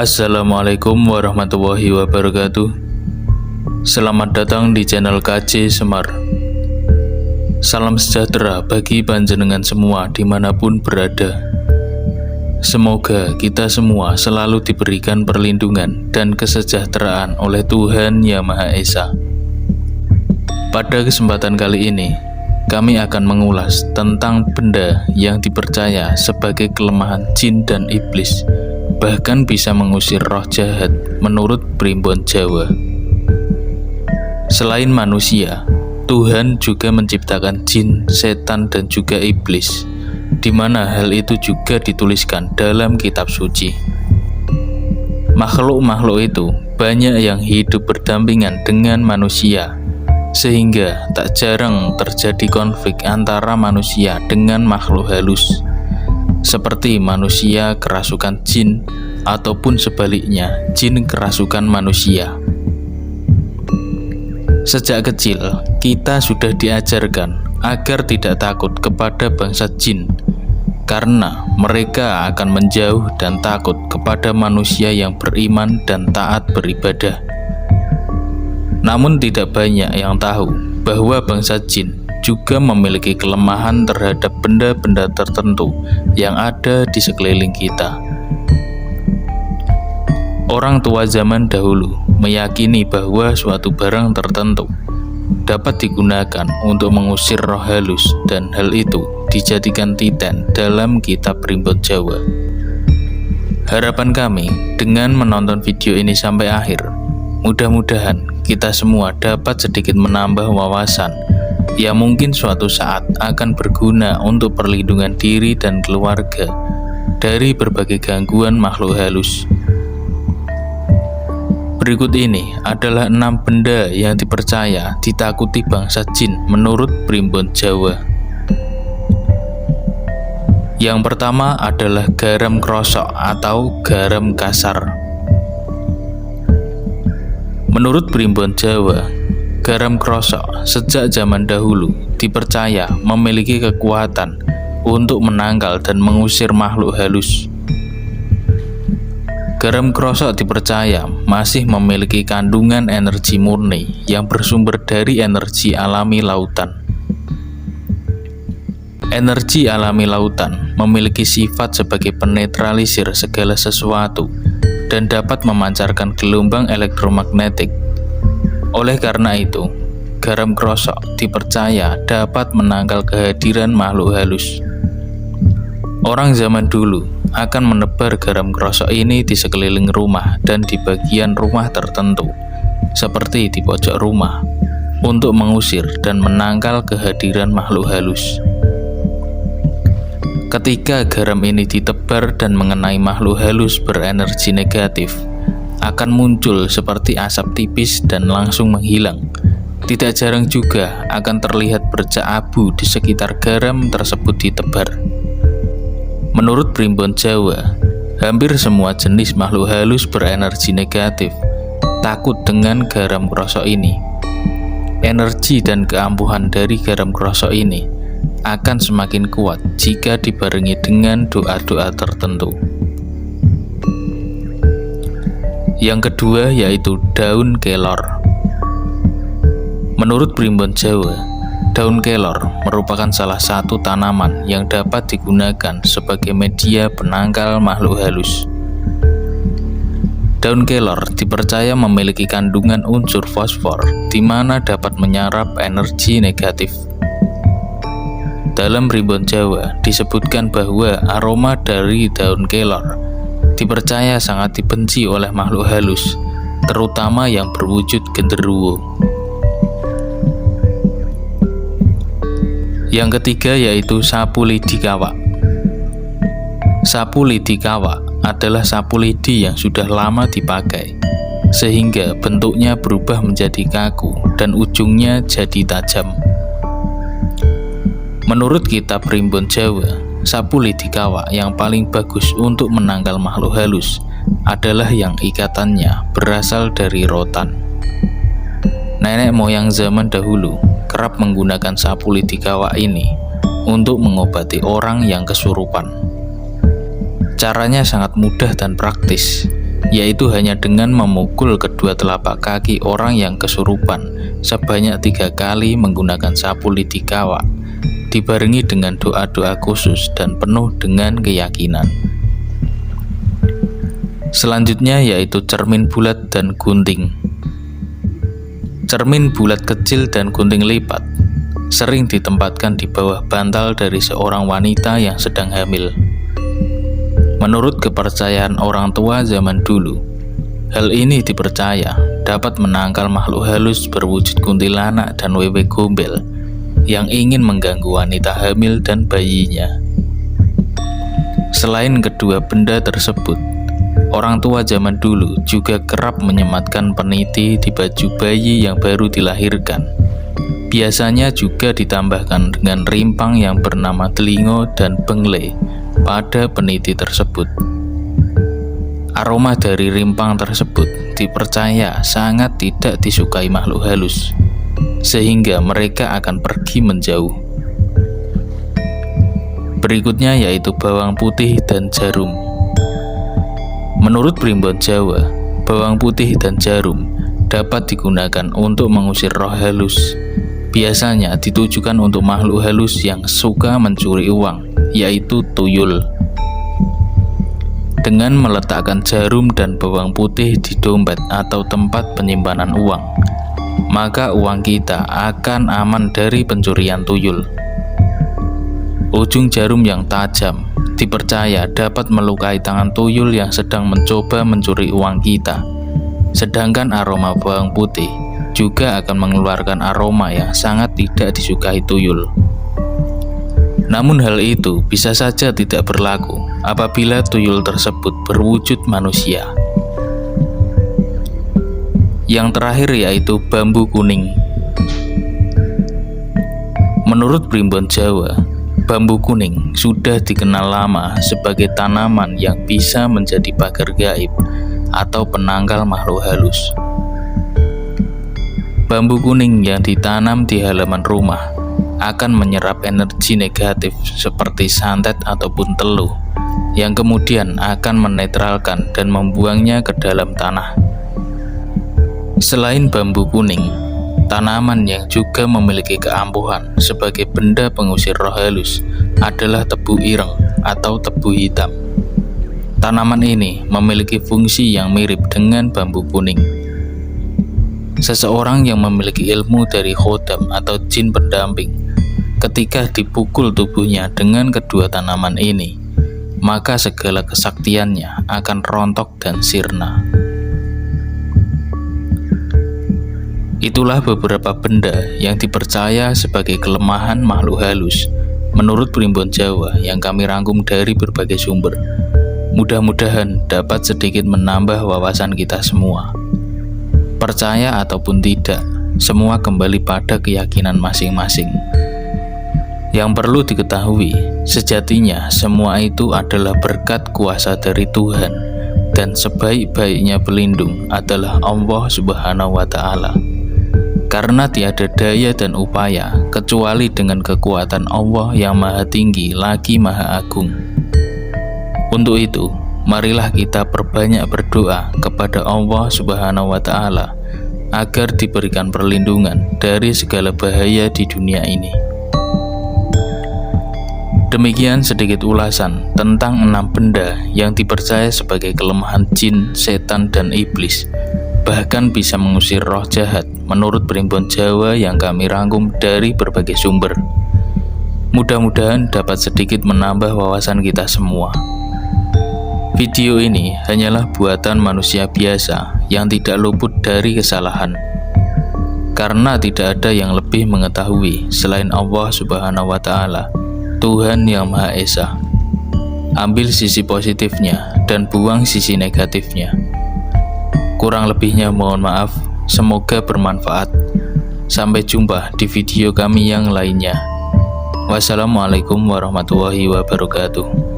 Assalamualaikum warahmatullahi wabarakatuh. Selamat datang di channel KJ Semar. Salam sejahtera bagi panjenengan semua dimanapun berada. Semoga kita semua selalu diberikan perlindungan dan kesejahteraan oleh Tuhan Yang Maha Esa. Pada kesempatan kali ini, kami akan mengulas tentang benda yang dipercaya sebagai kelemahan jin dan iblis, bahkan bisa mengusir roh jahat menurut Primbon Jawa. Selain manusia, Tuhan juga menciptakan jin, setan, dan juga iblis, di mana hal itu juga dituliskan dalam kitab suci. Makhluk-makhluk itu banyak yang hidup berdampingan dengan manusia, sehingga tak jarang terjadi konflik antara manusia dengan makhluk halus, seperti manusia kerasukan jin, ataupun sebaliknya, jin kerasukan manusia. Sejak kecil, kita sudah diajarkan agar tidak takut kepada bangsa jin, karena mereka akan menjauh dan takut kepada manusia yang beriman dan taat beribadah. Namun tidak banyak yang tahu bahwa bangsa jin juga memiliki kelemahan terhadap benda-benda tertentu yang ada di sekeliling kita. Orang tua zaman dahulu meyakini bahwa suatu barang tertentu dapat digunakan untuk mengusir roh halus, dan hal itu dijadikan titen dalam kitab Primbon Jawa. Harapan kami dengan menonton video ini sampai akhir, mudah-mudahan kita semua dapat sedikit menambah wawasan yang mungkin suatu saat akan berguna untuk perlindungan diri dan keluarga dari berbagai gangguan makhluk halus. Berikut ini adalah 6 benda yang dipercaya ditakuti bangsa jin menurut Primbon Jawa. Yang pertama adalah garam krosok atau garam kasar. Menurut Primbon Jawa, garam krosok sejak zaman dahulu dipercaya memiliki kekuatan untuk menangkal dan mengusir makhluk halus. Garam krosok dipercaya masih memiliki kandungan energi murni yang bersumber dari energi alami lautan. Energi alami lautan memiliki sifat sebagai penetralisir segala sesuatu dan dapat memancarkan gelombang elektromagnetik. Oleh karena itu, garam krosok dipercaya dapat menangkal kehadiran makhluk halus. Orang zaman dulu akan menebar garam krosok ini di sekeliling rumah dan di bagian rumah tertentu, seperti di pojok rumah, untuk mengusir dan menangkal kehadiran makhluk halus. Ketika garam ini ditebar dan mengenai makhluk halus berenergi negatif, akan muncul seperti asap tipis dan langsung menghilang. Tidak jarang juga akan terlihat bercak abu di sekitar garam tersebut ditebar. Menurut Primbon Jawa, hampir semua jenis makhluk halus berenergi negatif takut dengan garam krosok ini. Energi dan keampuhan dari garam krosok ini akan semakin kuat jika dibarengi dengan doa-doa tertentu. Yang kedua yaitu daun kelor. Menurut Primbon Jawa, daun kelor merupakan salah satu tanaman yang dapat digunakan sebagai media penangkal makhluk halus. Daun kelor dipercaya memiliki kandungan unsur fosfor, di mana dapat menyerap energi negatif. Dalam Primbon Jawa disebutkan bahwa aroma dari daun kelor dipercaya sangat dibenci oleh makhluk halus, terutama yang berwujud genderuwo. Yang ketiga yaitu sapu lidi kawak. Sapu lidi kawak adalah sapu lidi yang sudah lama dipakai, sehingga bentuknya berubah menjadi kaku dan ujungnya jadi tajam. Menurut kitab Primbon Jawa, sapu lidi kawak yang paling bagus untuk menangkal makhluk halus adalah yang ikatannya berasal dari rotan. Nenek moyang zaman dahulu kerap menggunakan sapu lidi kawak ini untuk mengobati orang yang kesurupan. Caranya sangat mudah dan praktis, yaitu hanya dengan memukul kedua telapak kaki orang yang kesurupan sebanyak 3 kali menggunakan sapu lidi kawak, dibarengi dengan doa-doa khusus dan penuh dengan keyakinan. Selanjutnya yaitu cermin bulat dan gunting. Cermin bulat kecil dan gunting lipat sering ditempatkan di bawah bantal dari seorang wanita yang sedang hamil. Menurut kepercayaan orang tua zaman dulu, hal ini dipercaya dapat menangkal makhluk halus berwujud kuntilanak dan wewe gombel yang ingin mengganggu wanita hamil dan bayinya. Selain kedua benda tersebut, orang tua zaman dulu juga kerap menyematkan peniti di baju bayi yang baru dilahirkan. Biasanya juga ditambahkan dengan rimpang yang bernama telingo dan bengle pada peniti tersebut. Aroma dari rimpang tersebut dipercaya sangat tidak disukai makhluk halus, sehingga mereka akan pergi menjauh. Berikutnya yaitu bawang putih dan jarum. Menurut Primbon Jawa, bawang putih dan jarum dapat digunakan untuk mengusir roh halus. Biasanya ditujukan untuk makhluk halus yang suka mencuri uang, yaitu tuyul. Dengan meletakkan jarum dan bawang putih di dompet atau tempat penyimpanan uang, maka uang kita akan aman dari pencurian tuyul. Ujung jarum yang tajam dipercaya dapat melukai tangan tuyul yang sedang mencoba mencuri uang kita. Sedangkan aroma bawang putih juga akan mengeluarkan aroma yang sangat tidak disukai tuyul. Namun hal itu bisa saja tidak berlaku apabila tuyul tersebut berwujud manusia. Yang terakhir yaitu bambu kuning. Menurut Primbon Jawa, bambu kuning sudah dikenal lama sebagai tanaman yang bisa menjadi pagar gaib atau penangkal makhluk halus. Bambu kuning yang ditanam di halaman rumah akan menyerap energi negatif seperti santet ataupun teluh, yang kemudian akan menetralkan dan membuangnya ke dalam tanah. Selain bambu kuning, tanaman yang juga memiliki keampuhan sebagai benda pengusir roh halus adalah tebu ireng atau tebu hitam. Tanaman ini memiliki fungsi yang mirip dengan bambu kuning. Seseorang yang memiliki ilmu dari khodam atau jin pendamping, ketika dipukul tubuhnya dengan kedua tanaman ini, maka segala kesaktiannya akan rontok dan sirna. Itulah beberapa benda yang dipercaya sebagai kelemahan makhluk halus menurut Primbon Jawa yang kami rangkum dari berbagai sumber. Mudah-mudahan dapat sedikit menambah wawasan kita semua. Percaya ataupun tidak, semua kembali pada keyakinan masing-masing. Yang perlu diketahui, sejatinya semua itu adalah berkat kuasa dari Tuhan, dan sebaik-baiknya pelindung adalah Allah Subhanahu wa Ta'ala. Karena tiada daya dan upaya kecuali dengan kekuatan Allah yang Maha Tinggi lagi Maha Agung. Untuk itu, marilah kita perbanyak berdoa kepada Allah Subhanahu wa Ta'ala agar diberikan perlindungan dari segala bahaya di dunia ini. Demikian sedikit ulasan tentang 6 benda yang dipercaya sebagai kelemahan jin, setan, dan iblis, bahkan bisa mengusir roh jahat menurut Primbon Jawa yang kami rangkum dari berbagai sumber. Mudah-mudahan dapat sedikit menambah wawasan kita semua. Video ini hanyalah buatan manusia biasa yang tidak luput dari kesalahan, karena tidak ada yang lebih mengetahui selain Allah Subhanahu wa Ta'ala, Tuhan yang Maha Esa. Ambil sisi positifnya dan buang sisi negatifnya. Kurang lebihnya mohon maaf, semoga bermanfaat. Sampai jumpa di video kami yang lainnya. Wassalamualaikum warahmatullahi wabarakatuh.